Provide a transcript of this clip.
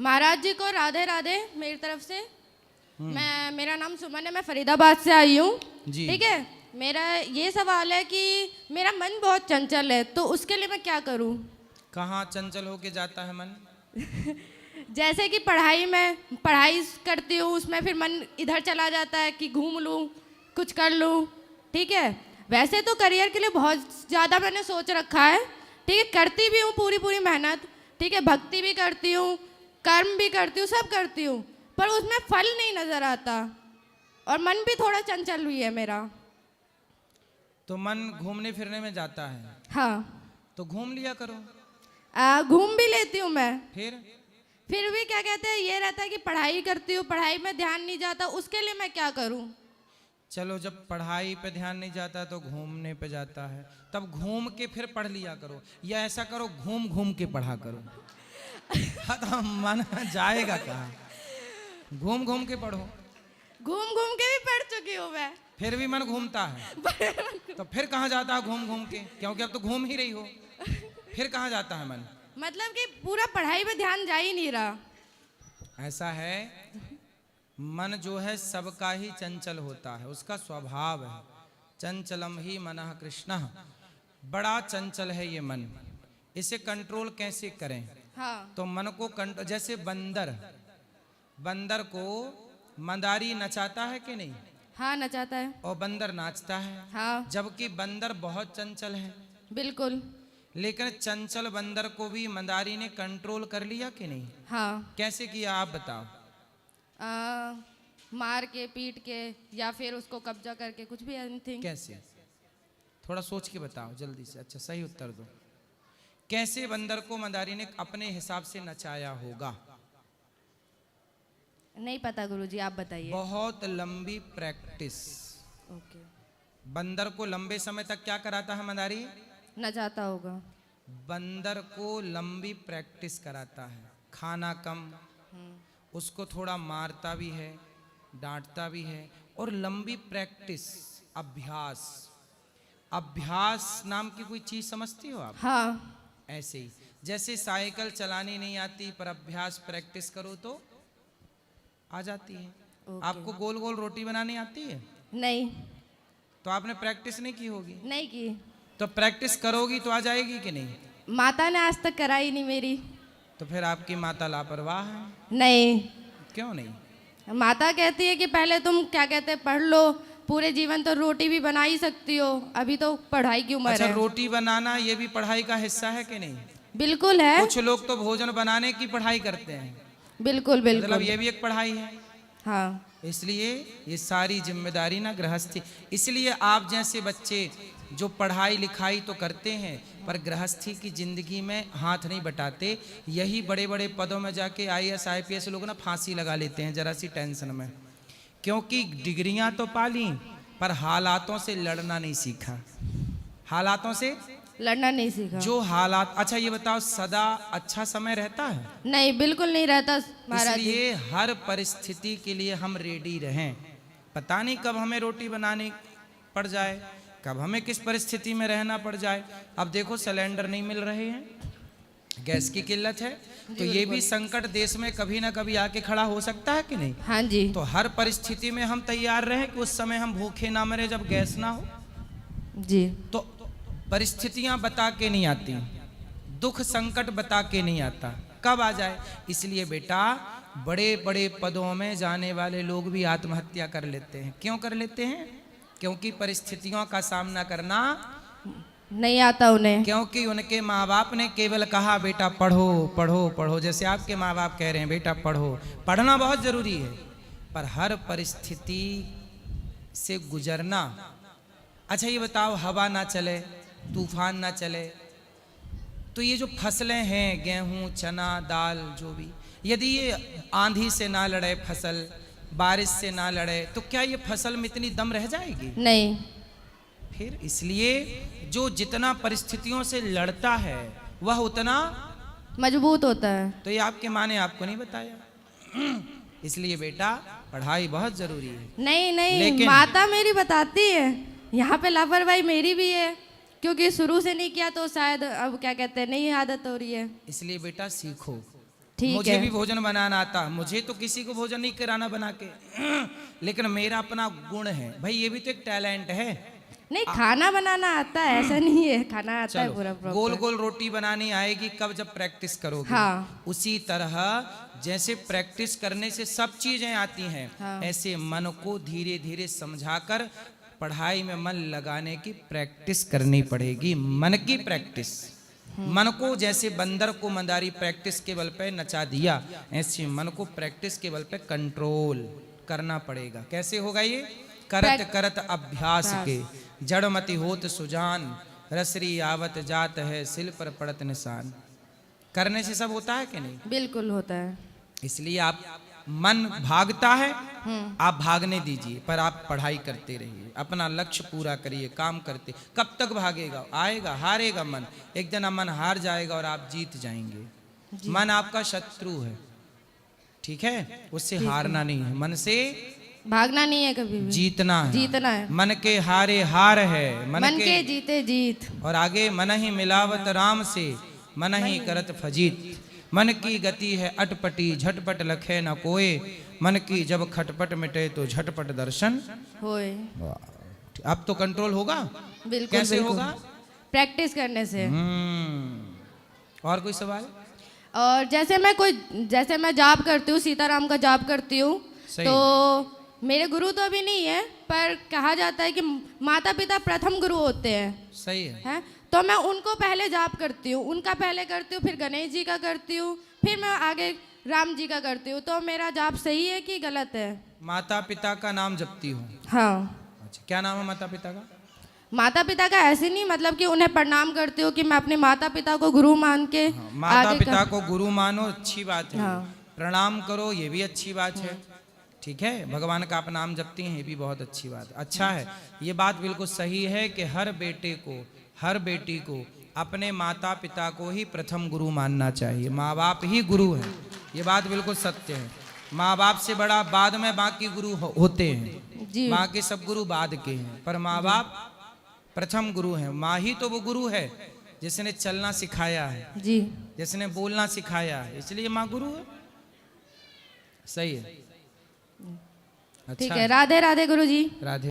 महाराज जी को राधे राधे मेरी तरफ से। मेरा नाम सुमन है, मैं फरीदाबाद से आई हूँ। ठीक है, मेरा ये सवाल है कि मेरा मन बहुत चंचल है, तो उसके लिए मैं क्या करूँ? कहाँ चंचल होके जाता है मन? जैसे कि पढ़ाई करती हूँ, उसमें फिर मन इधर चला जाता है कि घूम लूँ, कुछ कर लूँ। ठीक है, वैसे तो करियर के लिए बहुत ज़्यादा मैंने सोच रखा है। ठीक है, करती भी हूँ पूरी मेहनत। ठीक है, भक्ति भी करती हूँ, कर्म भी करती हूँ, सब करती हूँ, पर उसमें फल नहीं नज़र आता और मन भी थोड़ा चंचल हुई है मेरा। तो मन घूमने फिरने में जाता है। हाँ, तो घूम लिया करो। घूम भी लेती हूँ मैं, फिर भी क्या कहते हैं, ये रहता है कि पढ़ाई करती हूँ, पढ़ाई में ध्यान नहीं जाता, उसके लिए मैं क्या करूँ? चलो, जब पढ़ाई पे ध्यान नहीं जाता तो घूमने पे जाता है, तब घूम के फिर पढ़ लिया करो, या ऐसा करो घूम घूम के पढ़ा करो। हाँ, तो मन जाएगा कहाँ? घूम घूम के पढ़ो। घूम घूम के भी पढ़ चुकी हूँ मैं, फिर भी मन घूमता है। तो फिर कहाँ जाता है घूम घूम के? क्योंकि अब तो घूम ही रही हो, फिर कहाँ जाता है मन? मतलब कि पूरा पढ़ाई पे ध्यान जा ही नहीं रहा। ऐसा है, मन जो है सबका ही चंचल होता है, उसका स्वभाव है। चंचलम ही मनः कृष्णः, बड़ा चंचल है ये मन। इसे कंट्रोल कैसे करें? हाँ। तो मन को जैसे बंदर को मंदारी नचाता है कि नहीं? हाँ, नचाता है। और बंदर नाचता है। हाँ। जबकि बंदर बहुत चंचल है। बिल्कुल। लेकिन चंचल बंदर को भी मंदारी ने कंट्रोल कर लिया कि नहीं? हाँ। कैसे किया आप बताओ? मार के, पीट के, या फिर उसको कब्जा करके, कुछ भी एनीथिंग। कैसे? थोड़ा सोच के बताओ जल्दी से। अच्छा, सही उत्तर दो। कैसे बंदर को मंदारी ने अपने हिसाब से नचाया होगा? नहीं पता गुरुजी, आप बताइए। बहुत लंबी प्रैक्टिस। ओके। बंदर को लंबे समय तक क्या कराता है मंदारी? नचाता होगा। बंदर को लंबी प्रैक्टिस कराता है, खाना कम, उसको थोड़ा मारता भी है, डांटता भी है, और लंबी प्रैक्टिस, अभ्यास नाम की कोई चीज समझती हो आप? हाँ। ऐसे ही जैसे साइकिल चलानी नहीं आती पर अभ्यास प्रैक्टिस करो तो आ जाती है। आपको गोल गोल रोटी बनानी आती है? नहीं। तो आपने प्रैक्टिस नहीं की होगी। नहीं की। तो प्रैक्टिस करोगी तो आ जाएगी कि नहीं? माता ने आज तक कराई नहीं मेरी। तो फिर आपकी माता लापरवाह है। नहीं। क्यों नहीं? माता कहती है कि पहले तुम क्या कहते हैं पढ़ लो, पूरे जीवन तो रोटी भी बना ही सकती हो, अभी तो पढ़ाई की उम्र है। अच्छा, रोटी बनाना ये भी पढ़ाई का हिस्सा है कि नहीं? बिल्कुल है। कुछ लोग तो भोजन बनाने की पढ़ाई करते हैं। बिल्कुल बिल्कुल, मतलब ये भी एक पढ़ाई है। हाँ। इसलिए ये सारी जिम्मेदारी ना गृहस्थी। इसलिए आप जैसे बच्चे जो पढ़ाई लिखाई तो करते हैं पर गृहस्थी की जिंदगी में हाथ नहीं बटाते, यही बड़े बड़े पदों में जाके IAS IPS लोग ना फांसी लगा लेते हैं जरा सी टेंशन में। क्योंकि डिग्रियां तो पाली पर हालातों से लड़ना नहीं सीखा। हालातों से लड़ना नहीं सीखा। जो हालात, अच्छा ये बताओ, सदा अच्छा समय रहता है? नहीं, बिल्कुल नहीं रहता महाराज। इसलिए हर परिस्थिति के लिए हम रेडी रहें। पता नहीं कब हमें रोटी बनानी पड़ जाए, कब हमें किस परिस्थिति में रहना पड़ जाए। अब देखो सिलेंडर नहीं मिल रहे हैं, गैस की किल्लत है, तो ये भी संकट देश में कभी ना कभी आके खड़ा हो सकता है कि नहीं? हाँ जी। तो हर परिस्थिति में हम तैयार रहें कि उस समय हम भूखे ना मरे जब गैस ना हो। जी। तो परिस्थितियां बता के नहीं आती, दुख संकट बता के नहीं आता, कब आ जाए। इसलिए बेटा, बड़े बड़े पदों में जाने वाले लोग भी आत्महत्या कर लेते हैं। क्यों कर लेते हैं? क्योंकि परिस्थितियों का सामना करना नहीं आता उन्हें। क्योंकि उनके माँ बाप ने केवल कहा बेटा पढ़ो पढ़ो पढ़ो। जैसे आपके माँ बाप कह रहे हैं बेटा पढ़ो, पढ़ना बहुत जरूरी है, पर हर परिस्थिति से गुजरना। अच्छा ये बताओ, हवा ना चले, तूफान ना चले, तो ये जो फसलें हैं, गेहूं, चना, दाल, जो भी, यदि ये आंधी से ना लड़े फसल, बारिश से ना लड़े, तो क्या ये फसल में इतनी दम रह जाएगी? नहीं। फिर इसलिए जो जितना परिस्थितियों से लड़ता है वह उतना मजबूत होता है। तो ये आपके माँ ने आपको नहीं बताया। इसलिए बेटा, पढ़ाई बहुत जरूरी है। नहीं नहीं, माता मेरी बताती है। यहाँ पे लापरवाही मेरी भी है, क्योंकि शुरू से नहीं किया तो शायद अब क्या कहते हैं नहीं आदत हो रही है। इसलिए बेटा सीखो। ठीक मुझे है। भी भोजन बनाना आता, मुझे तो किसी को भोजन नहीं कराना बना के, लेकिन मेरा अपना गुण है भाई, ये भी तो एक टैलेंट है। नहीं, खाना बनाना आता है, ऐसा नहीं है, खाना आता है चलो, पूरा गोल प्रॉपर। गोल रोटी बनानी आएगी कब, जब प्रैक्टिस करोगे। हाँ। उसी तरह जैसे प्रैक्टिस करने से सब चीजें आती हैं, हाँ। ऐसे मन को धीरे धीरे समझाकर पढ़ाई में मन लगाने की प्रैक्टिस करनी पड़ेगी। मन की प्रैक्टिस, मन को जैसे बंदर को मंदारी प्रैक्टिस के बल पे नचा दिया, ऐसे मन को प्रैक्टिस के बल पे कंट्रोल करना पड़ेगा। कैसे होगा ये? करत करत अभ्यास के, जड़मति होत सुजान, रसरी आवत जात है, सिल पर पड़त निशान। करने से सब होता है कि नहीं? बिल्कुल होता है। इसलिए आप, मन भागता है, आप भागने दीजिए, पर आप पढ़ाई करते रहिए, अपना लक्ष्य पूरा करिए, काम करते। कब तक भागेगा? आएगा, हारेगा मन, एक दिन मन हार जाएगा और आप जीत जाएंगे। मन आपका शत्रु है, ठीक है? उससे हारना नहीं है, मन से भागना नहीं है, कभी भी जीतना है। जीतना है। मन के हारे हार है, मन के जीते जीत। और आगे मन ही मिलावत राम से, मन ही करत फजीत। मन की गति है अटपटी, झटपट लखे न कोय, मन की जब खटपट मिटे तो झटपट दर्शन होए। अब तो कंट्रोल होगा। बिल्कुल। कैसे बिल्कुल होगा? प्रैक्टिस करने से। और कोई सवाल? और जैसे मैं जाप करती हूँ, सीताराम का जाप करती हूँ, सही। तो मेरे गुरु तो अभी नहीं है, पर कहा जाता है कि माता पिता प्रथम गुरु होते हैं, सही है। हैं? तो मैं उनको पहले जाप करती हूँ, उनका पहले करती हूँ, फिर गणेश जी का करती हूँ, फिर मैं आगे राम जी का करती हूँ। तो मेरा जाप सही है कि गलत है? माता पिता का नाम जपती हूँ। हाँ। अच्छा, क्या नाम है माता पिता का? माता पिता का ऐसे नहीं, मतलब कि उन्हें प्रणाम करती हूँ कि मैं अपने माता पिता को गुरु मान के माता आगे पिता को गुरु मानो, अच्छी बात है। हाँ। प्रणाम करो, ये भी अच्छी बात है, ठीक है? भगवान का आप नाम जपती हैं, ये भी बहुत अच्छी बात है। अच्छा है, ये बात बिल्कुल सही है कि हर बेटे को, हर बेटी को अपने माता पिता को ही प्रथम गुरु मानना चाहिए। माँ बाप ही गुरु हैं, ये बात बिल्कुल सत्य है। माँ बाप से बड़ा बाद में बाकी गुरु होते हैं, जी। बाकी सब गुरु बाद के हैं, पर माँ बाप प्रथम गुरु हैं। माँ ही तो वो गुरु है जिसने चलना सिखाया है, जी। जिसने बोलना सिखाया है, इसलिए माँ गुरु है। सही है। ठीक अच्छा है। राधे राधे गुरु जी। राधे।